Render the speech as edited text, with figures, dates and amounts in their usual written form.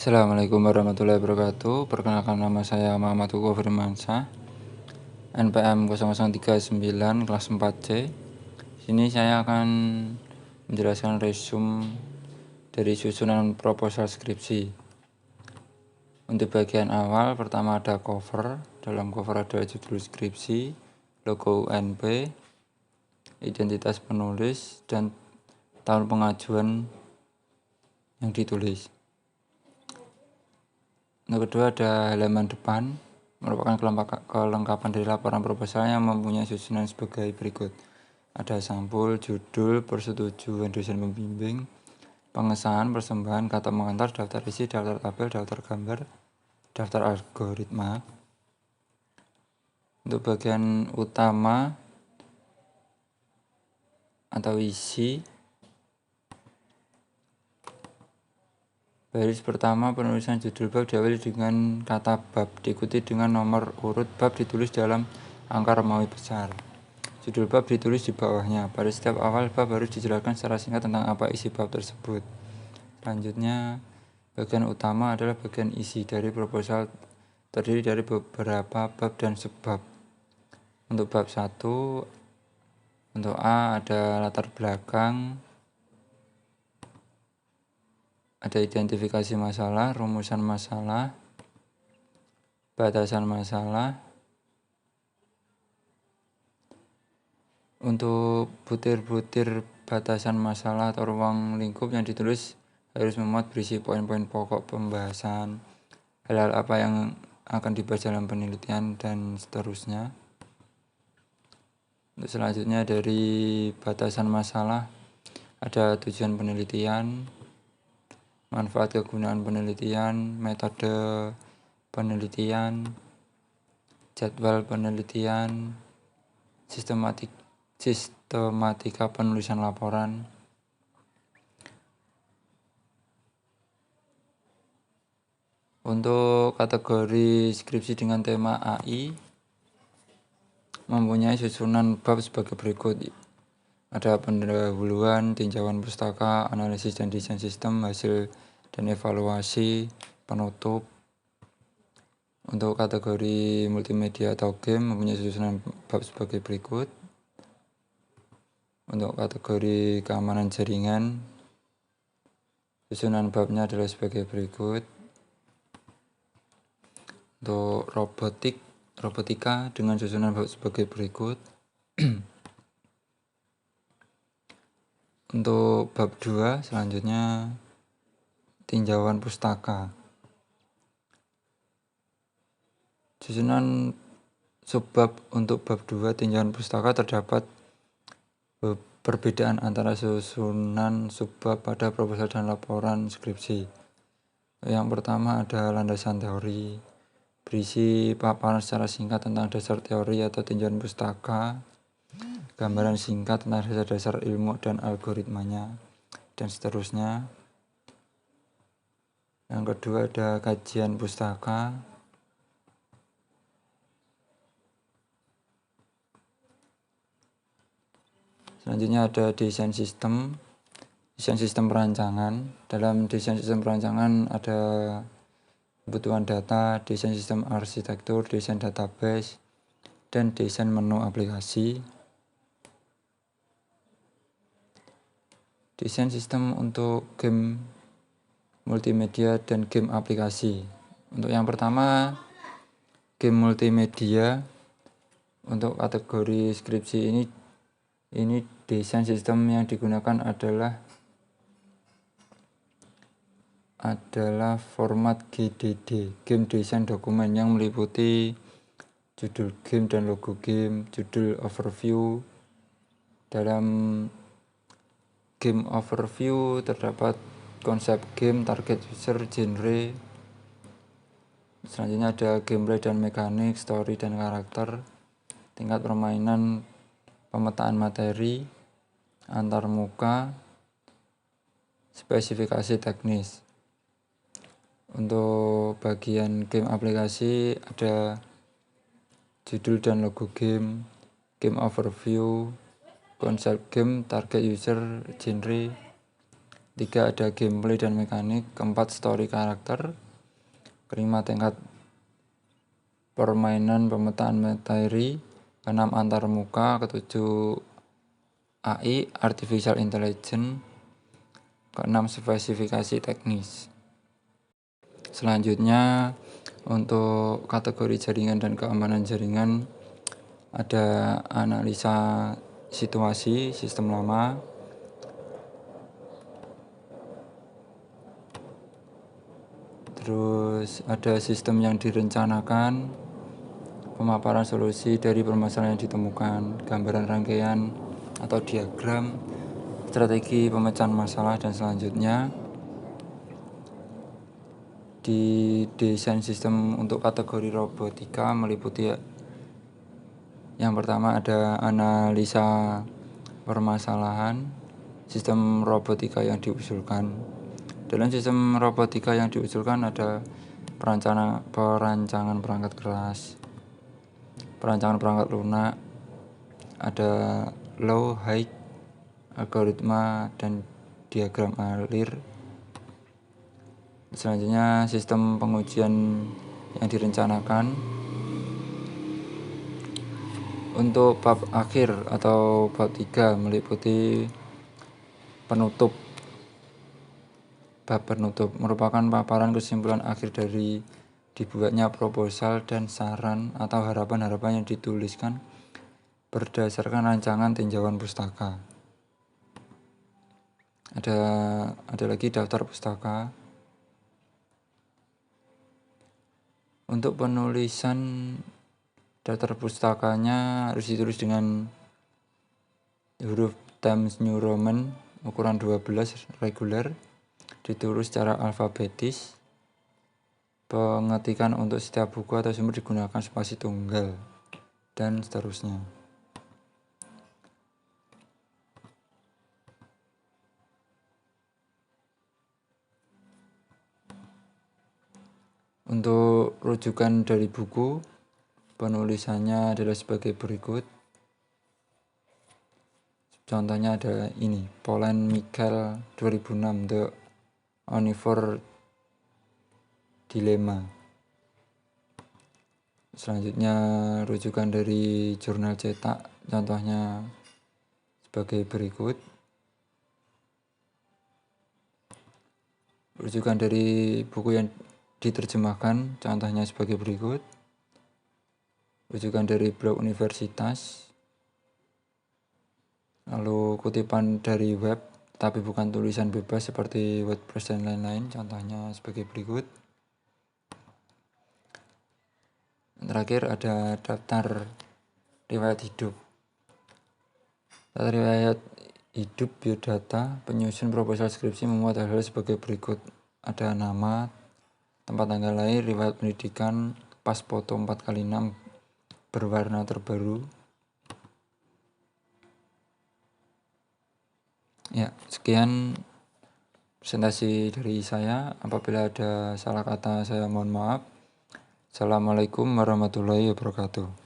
Assalamualaikum warahmatullahi wabarakatuh. Perkenalkan, nama saya Muhammad Hugo Firmansyah, NPM 0039 kelas 4C. Sini saya akan menjelaskan resume dari susunan proposal skripsi. Untuk bagian awal, pertama ada cover. Dalam cover ada judul skripsi, logo UNP, identitas penulis, dan tahun pengajuan yang ditulis. Yang kedua ada halaman depan, merupakan kelengkapan dari laporan proposal yang mempunyai susunan sebagai berikut. Ada sampul, judul, persetujuan dosen pembimbing, pengesahan, persembahan, kata pengantar, daftar isi, daftar tabel, daftar gambar, daftar algoritma. Untuk bagian utama atau isi, baris pertama, penulisan judul bab diawali dengan kata bab, diikuti dengan nomor urut bab ditulis dalam angka Romawi besar. Judul bab ditulis di bawahnya. Pada setiap awal bab harus dijelaskan secara singkat tentang apa isi bab tersebut. Selanjutnya, bagian utama adalah bagian isi dari proposal, terdiri dari beberapa bab dan subbab. Untuk bab 1, untuk A ada latar belakang, ada identifikasi masalah, rumusan masalah, batasan masalah. Untuk butir-butir batasan masalah atau ruang lingkup yang ditulis harus memuat berisi poin-poin pokok pembahasan, hal-hal apa yang akan dibahas dalam penelitian, dan seterusnya. Untuk selanjutnya, dari batasan masalah ada tujuan penelitian, manfaat kegunaan penelitian, metode penelitian, jadwal penelitian, sistematika penulisan laporan. Untuk kategori skripsi dengan tema AI mempunyai susunan bab sebagai berikut. Ada pendahuluan, tinjauan pustaka, analisis dan desain sistem, hasil dan evaluasi, penutup. Untuk kategori multimedia atau game mempunyai susunan bab sebagai berikut. Untuk kategori keamanan jaringan, susunan babnya adalah sebagai berikut. Untuk robotika dengan susunan bab sebagai berikut. Untuk bab 2 selanjutnya tinjauan pustaka. Susunan subbab untuk bab 2 tinjauan pustaka terdapat perbedaan antara susunan subbab pada proposal dan laporan skripsi. Yang pertama ada landasan teori, berisi paparan secara singkat tentang dasar teori atau tinjauan pustaka, gambaran singkat tentang dasar-dasar ilmu dan algoritmanya, dan seterusnya. Yang kedua ada kajian pustaka, selanjutnya ada desain sistem perancangan. Dalam desain sistem perancangan ada kebutuhan data, desain sistem arsitektur, desain database, dan desain menu aplikasi. Desain sistem untuk game multimedia dan game aplikasi. Untuk yang pertama, game multimedia. Untuk kategori skripsi ini desain sistem yang digunakan adalah format GDD, Game Design Document, yang meliputi judul game dan logo game, judul overview. Dalam game overview terdapat konsep game, target user, genre. Selanjutnya ada gameplay dan mekanik, story dan karakter, tingkat permainan, pemetaan materi, antarmuka, spesifikasi teknis. Untuk bagian game aplikasi ada judul dan logo game, game overview, konsep game, target user, genre, 3 ada gameplay dan mekanik. 4 story karakter. 5 tingkat permainan pemetaan materi. 6 antar muka. 7 AI artificial intelligence. 6 spesifikasi teknis. Selanjutnya untuk kategori jaringan dan keamanan jaringan ada analisa situasi sistem lama, terus ada sistem yang direncanakan, pemaparan solusi dari permasalahan yang ditemukan, gambaran rangkaian atau diagram, strategi pemecahan masalah, dan selanjutnya di desain sistem untuk kategori robotika meliputi yang pertama ada analisa permasalahan sistem robotika yang diusulkan. Dalam sistem robotika yang diusulkan ada perancangan perangkat keras, perancangan perangkat lunak, ada low, high, algoritma, dan diagram alir. Selanjutnya sistem pengujian yang direncanakan. Untuk bab akhir atau bab 3 meliputi penutup. Bab penutup merupakan paparan kesimpulan akhir dari dibuatnya proposal dan saran atau harapan-harapan yang dituliskan berdasarkan rancangan tinjauan pustaka. Ada lagi daftar pustaka. Untuk penulisan daftar pustakanya harus ditulis dengan huruf Times New Roman ukuran 12 reguler, ditulis secara alfabetis. Pengetikan untuk setiap buku atau sumber digunakan spasi tunggal, dan seterusnya. Untuk rujukan dari buku, penulisannya adalah sebagai berikut. Contohnya ada ini, Pauline Michael 2006, The Omnivore Dilemma. Selanjutnya rujukan dari jurnal cetak, contohnya sebagai berikut. Rujukan dari buku yang diterjemahkan, contohnya sebagai berikut. Rujukan dari blog universitas, lalu kutipan dari web tapi bukan tulisan bebas seperti WordPress dan lain-lain, contohnya sebagai berikut. Terakhir ada daftar riwayat hidup. Daftar riwayat hidup biodata penyusun proposal skripsi memuat hal-hal sebagai berikut. Ada nama, tempat tanggal lahir, riwayat pendidikan, pas foto 4x6 berwarna terbaru. Ya, sekian presentasi dari saya. Apabila ada salah kata saya mohon maaf. Assalamualaikum warahmatullahi wabarakatuh.